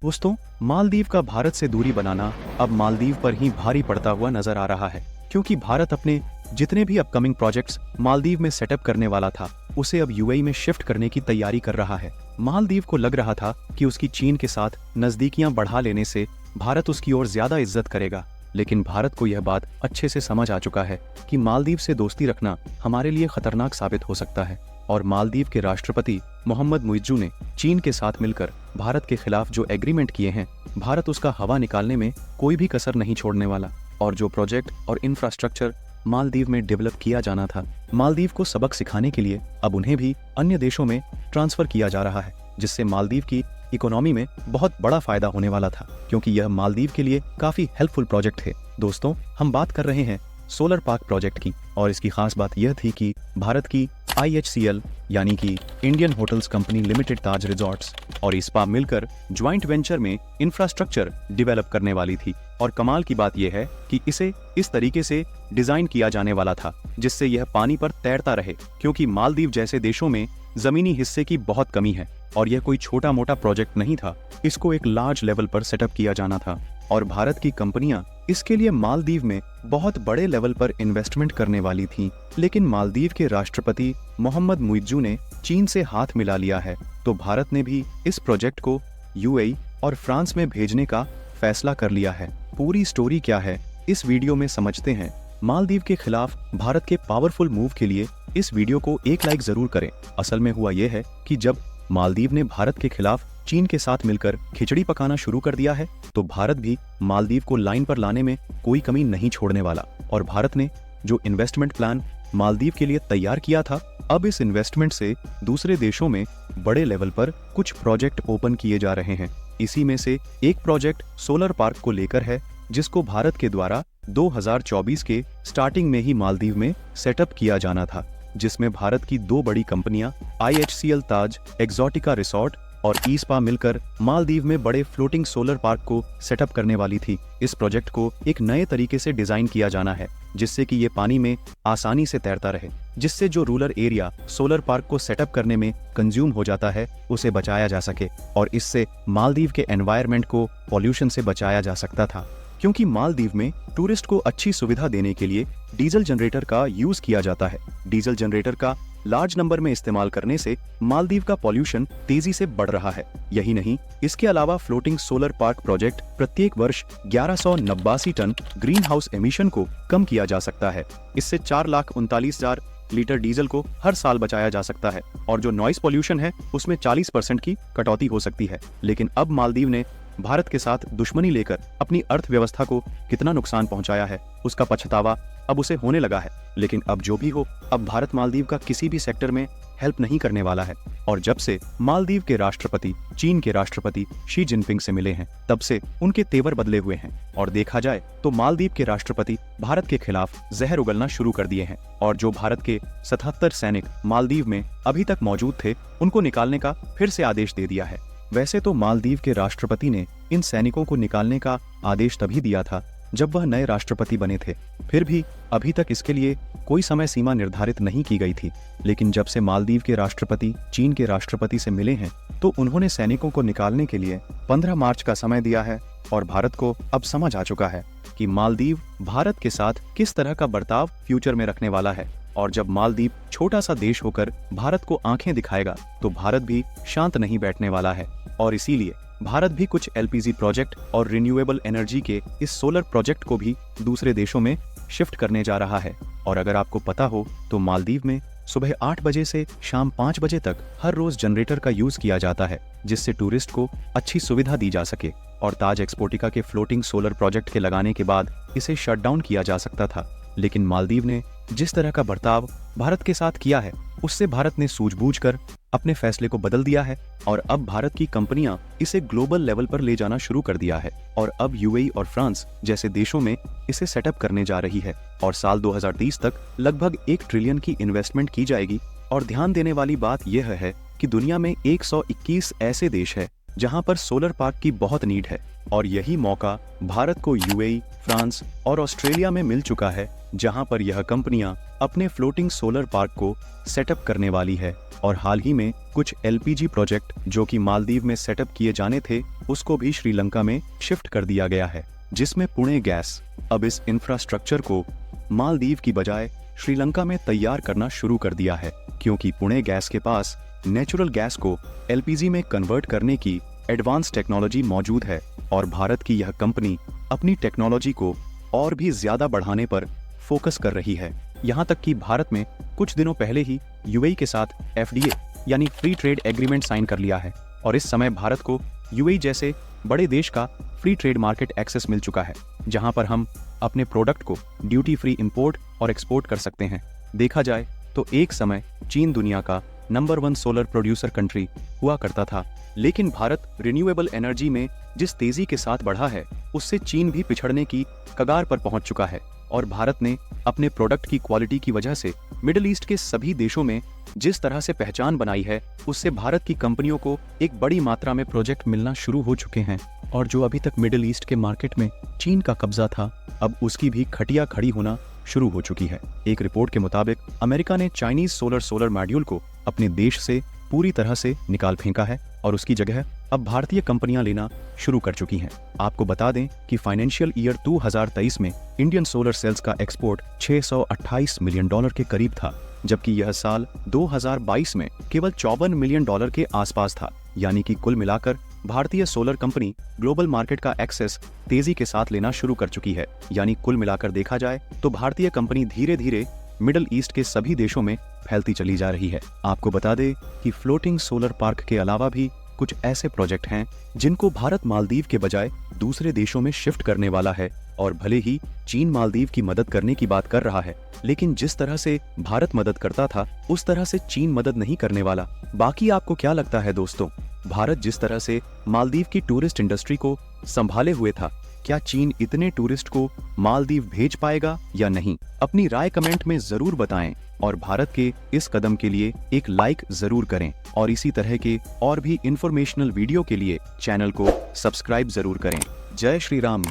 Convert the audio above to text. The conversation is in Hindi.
दोस्तों, मालदीव का भारत से दूरी बनाना अब मालदीव पर ही भारी पड़ता हुआ नजर आ रहा है, क्योंकि भारत अपने जितने भी अपकमिंग प्रोजेक्ट्स मालदीव में सेटअप करने वाला था, उसे अब यूएई में शिफ्ट करने की तैयारी कर रहा है। मालदीव को लग रहा था कि उसकी चीन के साथ नजदीकियां बढ़ा लेने से भारत उसकी ओर ज्यादा इज्जत करेगा, लेकिन भारत को यह बात अच्छे से समझ आ चुका है कि मालदीव से दोस्ती रखना हमारे लिए खतरनाक साबित हो सकता है। और मालदीव के राष्ट्रपति मोहम्मद मुइज्जू ने चीन के साथ मिलकर भारत के खिलाफ जो एग्रीमेंट किए हैं, भारत उसका हवा निकालने में कोई भी कसर नहीं छोड़ने वाला। और जो प्रोजेक्ट और इंफ्रास्ट्रक्चर मालदीव में डेवलप किया जाना था, मालदीव को सबक सिखाने के लिए अब उन्हें भी अन्य देशों में ट्रांसफर किया जा रहा है, जिससे मालदीव की इकोनॉमी में बहुत बड़ा फायदा होने वाला था, क्योंकि यह मालदीव के लिए काफी हेल्पफुल प्रोजेक्ट है। दोस्तों, हम बात कर रहे हैं सोलर पार्क प्रोजेक्ट की, और इसकी खास बात यह थी कि भारत की IHCL यानी कि इंडियन होटल्स कंपनी लिमिटेड ताज रिजॉर्ट्स और इस्पा मिलकर ज्वाइंट वेंचर में इंफ्रास्ट्रक्चर डेवलप करने वाली थी। और कमाल की बात यह है कि इसे इस तरीके से डिजाइन किया जाने वाला था जिससे यह पानी पर तैरता रहे, क्योंकि मालदीव जैसे देशों में जमीनी हिस्से की बहुत कमी है और यह कोई छोटा मोटा प्रोजेक्ट नहीं था। इसको एक लार्ज लेवल पर सेटअप किया जाना था और भारत की कंपनियां इसके लिए मालदीव में बहुत बड़े लेवल पर इन्वेस्टमेंट करने वाली थीं। लेकिन मालदीव के राष्ट्रपति मोहम्मद मुइज्जू ने चीन से हाथ मिला लिया है, तो भारत ने भी इस प्रोजेक्ट को यूएई और फ्रांस में भेजने का फैसला कर लिया है। पूरी स्टोरी क्या है, इस वीडियो में समझते हैं। मालदीव के खिलाफ भारत के पावरफुल मूव के लिए इस वीडियो को एक लाइक जरूर करें। असल में हुआ यह है कि जब मालदीव ने भारत के खिलाफ चीन के साथ मिलकर खिचड़ी पकाना शुरू कर दिया है, तो भारत भी मालदीव को लाइन पर लाने में कोई कमी नहीं छोड़ने वाला। और भारत ने जो इन्वेस्टमेंट प्लान मालदीव के लिए तैयार किया था, अब इस इन्वेस्टमेंट से दूसरे देशों में बड़े लेवल पर कुछ प्रोजेक्ट ओपन किए जा रहे हैं। इसी में से एक प्रोजेक्ट सोलर पार्क को लेकर है, जिसको भारत के द्वारा 2024 के स्टार्टिंग में ही मालदीव में सेटअप किया जाना था, जिसमें भारत की दो बड़ी कंपनियां IHCL ताज एक्सोटिका रिसोर्ट और ईस्पा मिलकर मालदीव में बड़े फ्लोटिंग सोलर पार्क को सेटअप करने वाली थी। इस प्रोजेक्ट को एक नए तरीके से डिजाइन किया जाना है, जिससे कि ये पानी में आसानी से तैरता रहे, जिससे जो रूरल एरिया सोलर पार्क को सेटअप करने में कंज्यूम हो जाता है, उसे बचाया जा सके और इससे मालदीव के एनवायरनमेंट को पॉल्यूशन से बचाया जा सकता था। क्योंकि मालदीव में टूरिस्ट को अच्छी सुविधा देने के लिए डीजल जनरेटर का यूज किया जाता है। डीजल जनरेटर का लार्ज नंबर में इस्तेमाल करने से मालदीव का पॉल्यूशन तेजी से बढ़ रहा है। यही नहीं, इसके अलावा फ्लोटिंग सोलर पार्क प्रोजेक्ट प्रत्येक वर्ष 1189 टन ग्रीन हाउस एमिशन को कम किया जा सकता है। इससे 4,39,000 लीटर डीजल को हर साल बचाया जा सकता है और जो नॉइस पॉल्यूशन है उसमें 40% की कटौती हो सकती है। लेकिन अब मालदीव ने भारत के साथ दुश्मनी लेकर अपनी अर्थव्यवस्था को कितना नुकसान पहुंचाया है, उसका पछतावा अब उसे होने लगा है। लेकिन अब जो भी हो, अब भारत मालदीव का किसी भी सेक्टर में हेल्प नहीं करने वाला है। और जब से मालदीव के राष्ट्रपति चीन के राष्ट्रपति शी जिनपिंग से मिले हैं, तब से उनके तेवर बदले हुए हैं और देखा जाए तो मालदीव के राष्ट्रपति भारत के खिलाफ जहर उगलना शुरू कर दिए हैं। और जो भारत के 77 सैनिक मालदीव में अभी तक मौजूद थे, उनको निकालने का फिर से आदेश दे दिया है। वैसे तो मालदीव के राष्ट्रपति ने इन सैनिकों को निकालने का आदेश तभी दिया था जब वह नए राष्ट्रपति बने थे। फिर भी अभी तक इसके लिए कोई समय सीमा निर्धारित नहीं की गई थी। लेकिन जब से मालदीव के राष्ट्रपति चीन के राष्ट्रपति से मिले हैं, तो उन्होंने सैनिकों को निकालने के लिए 15 मार्च का समय दिया है। और भारत को अब समझ आ चुका है कि मालदीव भारत के साथ किस तरह का बर्ताव फ्यूचर में रखने वाला है। और जब मालदीव छोटा सा देश होकर भारत को आंखें दिखाएगा, तो भारत भी शांत नहीं बैठने वाला है। और इसीलिए भारत भी कुछ LPG प्रोजेक्ट और रिन्यूएबल एनर्जी के इस सोलर प्रोजेक्ट को भी दूसरे देशों में शिफ्ट करने जा रहा है। और अगर आपको पता हो तो मालदीव में सुबह 8 बजे से शाम 5 बजे तक हर रोज जनरेटर का यूज किया जाता है, जिससे टूरिस्ट को अच्छी सुविधा दी जा सके। और ताज एक्सपोर्टिका के फ्लोटिंग सोलर प्रोजेक्ट के लगाने के बाद इसे शट डाउन किया जा सकता था। लेकिन मालदीव ने जिस तरह का बर्ताव भारत के साथ किया है, उससे भारत ने सूझबूझकर अपने फैसले को बदल दिया है और अब भारत की कंपनियां इसे ग्लोबल लेवल पर ले जाना शुरू कर दिया है। और अब यूएई और फ्रांस जैसे देशों में इसे सेटअप करने जा रही है और साल 2030 तक लगभग 1 ट्रिलियन की इन्वेस्टमेंट की जाएगी। और ध्यान देने वाली बात यह है कि दुनिया में 121 ऐसे देश है जहां पर सोलर पार्क की बहुत नीड है और यही मौका भारत को यूएई, फ्रांस और ऑस्ट्रेलिया में मिल चुका है, जहां पर यह कंपनियां अपने फ्लोटिंग सोलर पार्क को सेटअप करने वाली है। और हाल ही में कुछ एलपीजी प्रोजेक्ट जो कि मालदीव में सेटअप किए जाने थे, उसको भी श्रीलंका में शिफ्ट कर दिया गया है, जिसमें पुणे गैस अब इस इंफ्रास्ट्रक्चर को मालदीव की बजाय श्रीलंका में तैयार करना शुरू कर दिया है, क्योंकि पुणे गैस के पास नेचुरल गैस को एलपीजी में कन्वर्ट करने की एडवांस टेक्नोलॉजी मौजूद है और भारत की यह कंपनी अपनी टेक्नोलॉजी को और भी ज्यादा बढ़ाने पर फोकस कर रही है। यहाँ तक कि भारत में कुछ दिनों पहले ही यूएई के साथ एफडीए यानी फ्री ट्रेड एग्रीमेंट साइन कर लिया है और इस समय भारत को यूएई जैसे बड़े देश का फ्री ट्रेड मार्केट एक्सेस मिल चुका है, जहां पर हम अपने प्रोडक्ट को ड्यूटी फ्री इंपोर्ट और एक्सपोर्ट कर सकते हैं। देखा जाए तो एक समय चीन दुनिया का नंबर 1 सोलर प्रोड्यूसर कंट्री हुआ करता था, लेकिन भारत रिन्यूएबल एनर्जी में जिस तेजी के साथ बढ़ा है, उससे चीन भी पिछड़ने की कगार पर पहुंच चुका है और भारत ने अपने प्रोडक्ट की क्वालिटी की वजह से मिडिल ईस्ट के सभी देशों में जिस तरह से पहचान बनाई है, उससे भारत की कंपनियों को एक बड़ी मात्रा में प्रोजेक्ट मिलना शुरू हो चुके हैं और जो अभी तक मिडिल ईस्ट के मार्केट में चीन का कब्जा था, अब उसकी भी खटिया खड़ी होना शुरू हो चुकी है। एक रिपोर्ट के मुताबिक अमेरिका ने चाइनीज सोलर मॉड्यूल को अपने देश से पूरी तरह से निकाल फेंका है और उसकी जगह अब भारतीय कंपनियां लेना शुरू कर चुकी हैं। आपको बता दें कि फाइनेंशियल ईयर 2023 में इंडियन सोलर सेल्स का एक्सपोर्ट $628 मिलियन के करीब था, जबकि यह साल 2022 में केवल $54 मिलियन के आसपास था। यानी कि कुल मिलाकर भारतीय सोलर कंपनी ग्लोबल मार्केट का एक्सेस तेजी के साथ लेना शुरू कर चुकी है। यानी कुल मिलाकर देखा जाए तो भारतीय कंपनी धीरे धीरे मिडिल ईस्ट के सभी देशों में फैलती चली जा रही है। आपको बता दें कि फ्लोटिंग सोलर पार्क के अलावा भी कुछ ऐसे प्रोजेक्ट हैं जिनको भारत मालदीव के बजाय दूसरे देशों में शिफ्ट करने वाला है और भले ही चीन मालदीव की मदद करने की बात कर रहा है, लेकिन जिस तरह से भारत मदद करता था उस तरह से चीन मदद नहीं करने वाला। बाकी आपको क्या लगता है दोस्तों, भारत जिस तरह से मालदीव की टूरिस्ट इंडस्ट्री को संभाले हुए था, क्या चीन इतने टूरिस्ट को मालदीव भेज पाएगा या नहीं? अपनी राय कमेंट में जरूर बताएं और भारत के इस कदम के लिए एक लाइक जरूर करें और इसी तरह के और भी इंफॉर्मेशनल वीडियो के लिए चैनल को सब्सक्राइब जरूर करें। जय श्री राम।